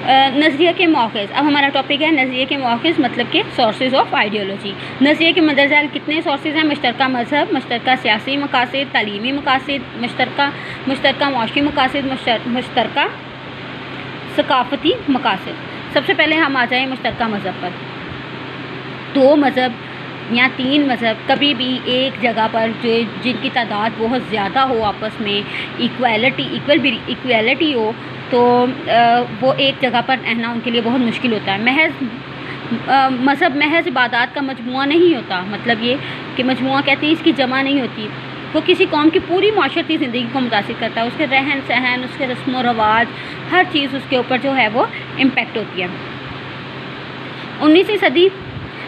نظریہ کے مواخذ. اب ہمارا ٹاپک ہے نظریے کے مواخذ مطلب کہ سورسز آف آئیڈیالوجی. نظریے کے مندرجہ ذیل کتنے سورسز ہیں؟ مشترکہ مذہب، مشترکہ سیاسی مقاصد، تعلیمی مقاصد، مشترکہ معاشی مقاصد، مشترکہ ثقافتی مقاصد. سب سے پہلے ہم آ جائیں مشترکہ مذہب پر. 2 مذہب یا 3 مذہب کبھی بھی ایک جگہ پر جن کی تعداد بہت زیادہ ہو، آپس میں ایکویلٹی ہو، تو وہ ایک جگہ پر رہنا ان کے لیے بہت مشکل ہوتا ہے. مذہب محض عبادات کا مجموعہ نہیں ہوتا. مطلب یہ کہ مجموعہ کہتے ہیں، اس کی جمع نہیں ہوتی. وہ کسی قوم کی پوری معاشرتی زندگی کو متاثر کرتا ہے. اس کے رہن سہن، اس کے رسم و رواج، ہر چیز اس کے اوپر جو ہے وہ امپیکٹ ہوتی ہے. 19ویں صدی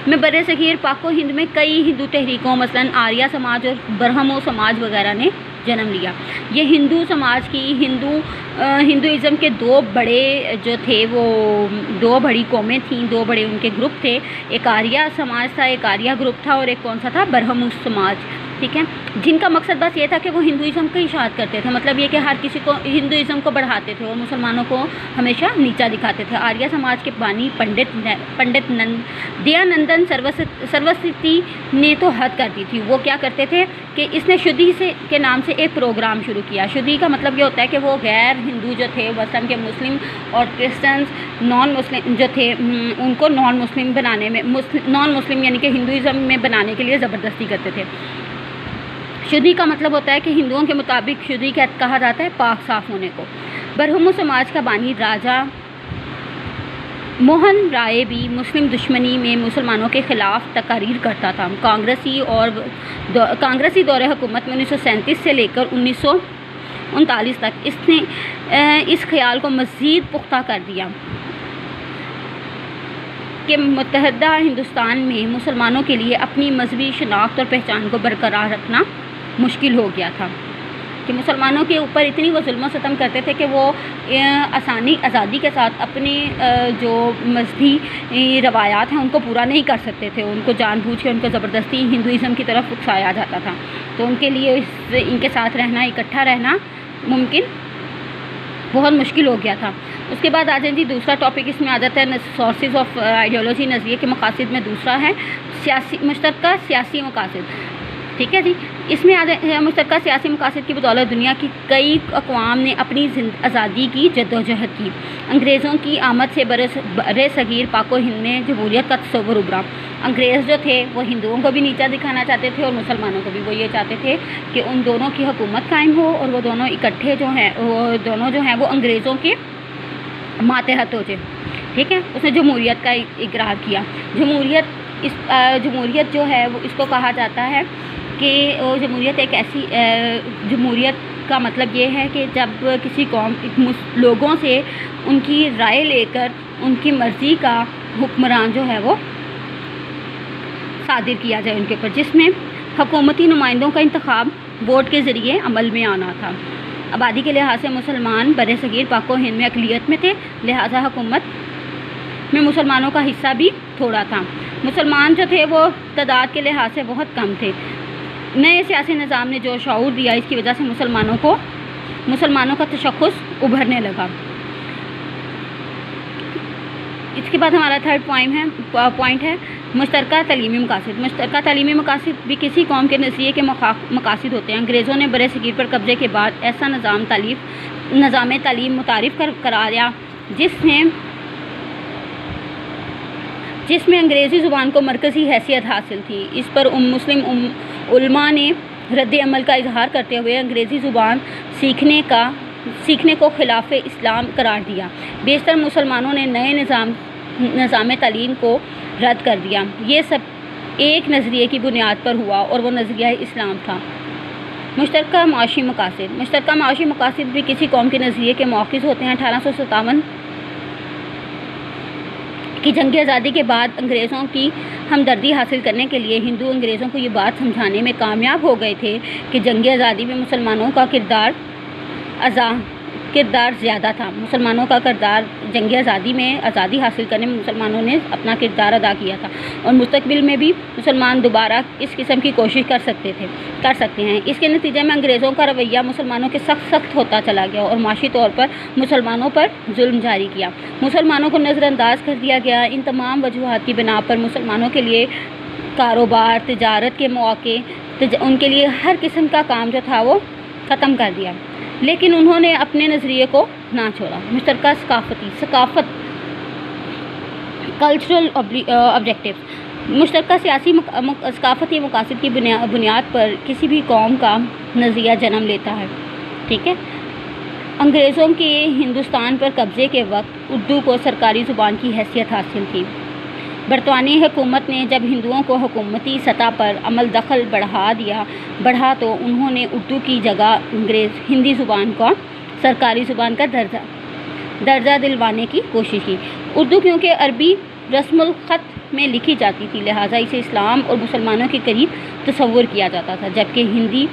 میں بر صغیر پاک و ہند میں کئی ہندو تحریکوں مثلاً آریہ سماج اور برہمو سماج وغیرہ نے جنم لیا. یہ ہندو سماج کی ہندوازم کے 2 بڑے جو تھے، وہ 2 بڑی قومیں تھیں، 2 بڑے ان کے گروپ تھے. ایک آریہ سماج تھا، ایک آریہ گروپ تھا، اور ایک کون سا تھا؟ برہمو سماج. ٹھیک ہے، جن کا مقصد بس یہ تھا کہ وہ ہندوازم کی اشاعت کرتے تھے. مطلب یہ کہ ہر کسی کو ہندوازم کو بڑھاتے تھے اور مسلمانوں کو ہمیشہ نیچا دکھاتے تھے. آریہ سماج کے بانی پنڈت دیانندن سرسوتی نے تو حد کر دی تھی. وہ کیا کرتے تھے کہ اس نے شدھی کے نام سے ایک پروگرام شروع کیا. شدھی کا مطلب یہ ہوتا ہے کہ وہ غیر ہندو جو تھے، مثلاً کہ مسلم اور کرسچنز نان مسلم جو تھے، ان کو نان مسلم بنانے میں، نان مسلم یعنی کہ ہندوازم میں بنانے کے لیے زبردستی کرتے تھے. شدھی کا مطلب ہوتا ہے کہ ہندوؤں کے مطابق شدھی کہا جاتا ہے پاک صاف ہونے کو. برہمو سماج کا بانی راجا موہن رائے بھی مسلم دشمنی میں مسلمانوں کے خلاف تقاریر کرتا تھا. کانگریسی دور حکومت میں 1937 سے لے کر 1939 تک اس نے اس خیال کو مزید پختہ کر دیا کہ متحدہ ہندوستان میں مسلمانوں کے لیے اپنی مذہبی شناخت اور پہچان کو برقرار رکھنا مشکل ہو گیا تھا. کہ مسلمانوں کے اوپر اتنی وہ ظلم و ستم کرتے تھے کہ وہ آزادی کے ساتھ اپنی جو مذہبی روایات ہیں ان کو پورا نہیں کر سکتے تھے. ان کو جان بوجھ کے ان کو زبردستی ہندوازم کی طرف اکسایا جاتا تھا. تو ان کے لیے ان کے ساتھ رہنا، اکٹھا رہنا ممکن بہت مشکل ہو گیا تھا. اس کے بعد آ جائیں جی دوسرا ٹاپک اس میں آ جاتا ہے سورسز آف آئیڈیالوجی. نظریے کے مقاصد میں دوسرا ہے مشترکہ سیاسی مقاصد. ٹھیک ہے جی، اس میں مشترکہ سیاسی مقاصد کی بدولت دنیا کی کئی اقوام نے اپنی آزادی کی جدوجہد کی. انگریزوں کی آمد سے بر صغیر پاک و ہند میں جمہوریت کا تصور ابھرا. انگریز جو تھے وہ ہندوؤں کو بھی نیچا دکھانا چاہتے تھے اور مسلمانوں کو بھی. وہ یہ چاہتے تھے کہ ان دونوں کی حکومت قائم ہو اور وہ دونوں اکٹھے جو ہیں وہ انگریزوں کے ماتحت ہو جائے. ٹھیک ہے، اس نے جمہوریت کا اقرار کیا. جمہوریت جو ہے وہ اس کو کہا جاتا ہے کہ جمہوریت ایک ایسی جمہوریت کا مطلب یہ ہے کہ جب کسی قوم لوگوں سے ان کی رائے لے کر ان کی مرضی کا حکمران جو ہے وہ صادر کیا جائے ان کے اوپر، جس میں حکومتی نمائندوں کا انتخاب ووٹ کے ذریعے عمل میں آنا تھا. آبادی کے لحاظ سے مسلمان بر صغیر پاک و ہند میں اقلیت میں تھے، لہٰذا حکومت میں مسلمانوں کا حصہ بھی تھوڑا تھا. مسلمان جو تھے وہ تعداد کے لحاظ سے بہت کم تھے. نئے سیاسی نظام نے جو شعور دیا، اس کی وجہ سے مسلمانوں کا تشخص ابھرنے لگا. اس کے بعد ہمارا تھرڈ پوائنٹ ہے مشترکہ تعلیمی مقاصد. مشترکہ تعلیمی مقاصد بھی کسی قوم کے نظریے کے مقاصد ہوتے ہیں. انگریزوں نے بر صغیر پر قبضے کے بعد ایسا نظام تعلیم متعارف کرایا جس میں انگریزی زبان کو مرکزی حیثیت حاصل تھی. اس پر مسلم علماء نے رد عمل کا اظہار کرتے ہوئے انگریزی زبان سیکھنے کو خلاف اسلام قرار دیا. بیشتر مسلمانوں نے نئے نظام تعلیم کو رد کر دیا. یہ سب ایک نظریے کی بنیاد پر ہوا اور وہ نظریہ اسلام تھا. مشترکہ معاشی مقاصد. مشترکہ معاشی مقاصد بھی کسی قوم کے نظریے کے مؤخذ ہوتے ہیں. 1857 کی جنگ آزادی کے بعد انگریزوں کی ہمدردی حاصل کرنے کے لیے ہندو انگریزوں کو یہ بات سمجھانے میں کامیاب ہو گئے تھے کہ جنگ آزادی میں مسلمانوں کا کردار کردار زیادہ تھا. مسلمانوں کا کردار جنگ آزادی میں آزادی حاصل کرنے میں مسلمانوں نے اپنا کردار ادا کیا تھا, اور مستقبل میں بھی مسلمان دوبارہ اس قسم کی کوشش کر سکتے ہیں. اس کے نتیجے میں انگریزوں کا رویہ مسلمانوں کے سخت ہوتا چلا گیا اور معاشی طور پر مسلمانوں پر ظلم جاری کیا. مسلمانوں کو نظر انداز کر دیا گیا. ان تمام وجوہات کی بنا پر مسلمانوں کے لیے کاروبار, تجارت کے مواقع, ان کے لیے ہر قسم کا کام جو تھا وہ ختم کر دیا. لیکن انہوں نے اپنے نظریے کو نہ چھوڑا. مشترکہ ثقافت کلچرل آبجیکٹیو, مشترکہ سیاسی ثقافتی مقاصد کی بنیاد پر کسی بھی قوم کا نظریہ جنم لیتا ہے. ٹھیک ہے. انگریزوں کے ہندوستان پر قبضے کے وقت اردو کو سرکاری زبان کی حیثیت حاصل تھی. برطانوی حکومت نے جب ہندوؤں کو حکومتی سطح پر عمل دخل بڑھا تو انہوں نے اردو کی جگہ ہندی زبان کو سرکاری زبان کا درجہ دلوانے کی کوشش کی. اردو کیونکہ عربی رسم الخط میں لکھی جاتی تھی, لہٰذا اسے اسلام اور مسلمانوں کے قریب تصور کیا جاتا تھا, جبکہ ہندی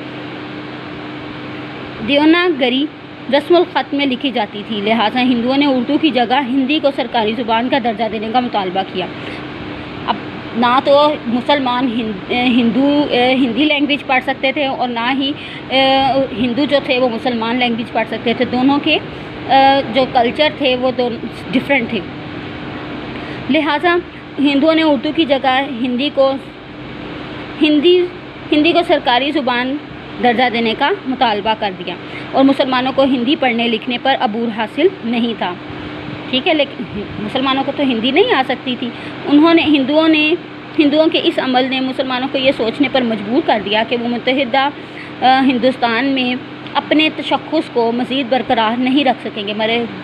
دیوناگری رسم الخط میں لکھی جاتی تھی, لہٰذا ہندوؤں نے اردو کی جگہ ہندی کو سرکاری زبان کا درجہ دینے کا مطالبہ کیا. اب نہ تو مسلمان ہندی لینگویج پڑھ سکتے تھے اور نہ ہی ہندو جو تھے وہ مسلمان لینگویج پڑھ سکتے تھے. دونوں کے جو کلچر تھے وہ ڈفرینٹ تھے, لہٰذا ہندوؤں نے اردو کی جگہ ہندی کو سرکاری زبان درجہ دینے کا مطالبہ کر دیا, اور مسلمانوں کو ہندی پڑھنے لکھنے پر عبور حاصل نہیں تھا. ٹھیک ہے. لیکن مسلمانوں کو تو ہندی نہیں آ سکتی تھی. ہندوؤں کے اس عمل نے مسلمانوں کو یہ سوچنے پر مجبور کر دیا کہ وہ متحدہ ہندوستان میں اپنے تشخص کو مزید برقرار نہیں رکھ سکیں گے,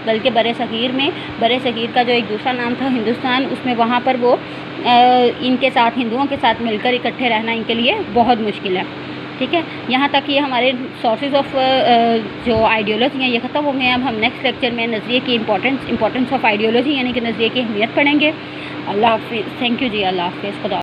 بلکہ برِ صغیر کا جو ایک دوسرا نام تھا ہندوستان, اس میں وہاں پر وہ ہندوؤں کے ساتھ مل کر اکٹھے رہنا ان کے لیے بہت مشکل ہے. ٹھیک ہے. یہاں تک یہ ہمارے سورسز آف جو آئیڈیالوجی ہیں یہ ختم ہو گئے ہیں. اب ہم نیکسٹ لیکچر میں نظریے کی امپورٹنس آف آئیڈیالوجی یعنی کہ نظریے کی اہمیت پڑھیں گے. اللہ حافظ. تھینک یو جی. اللہ حافظ. خدا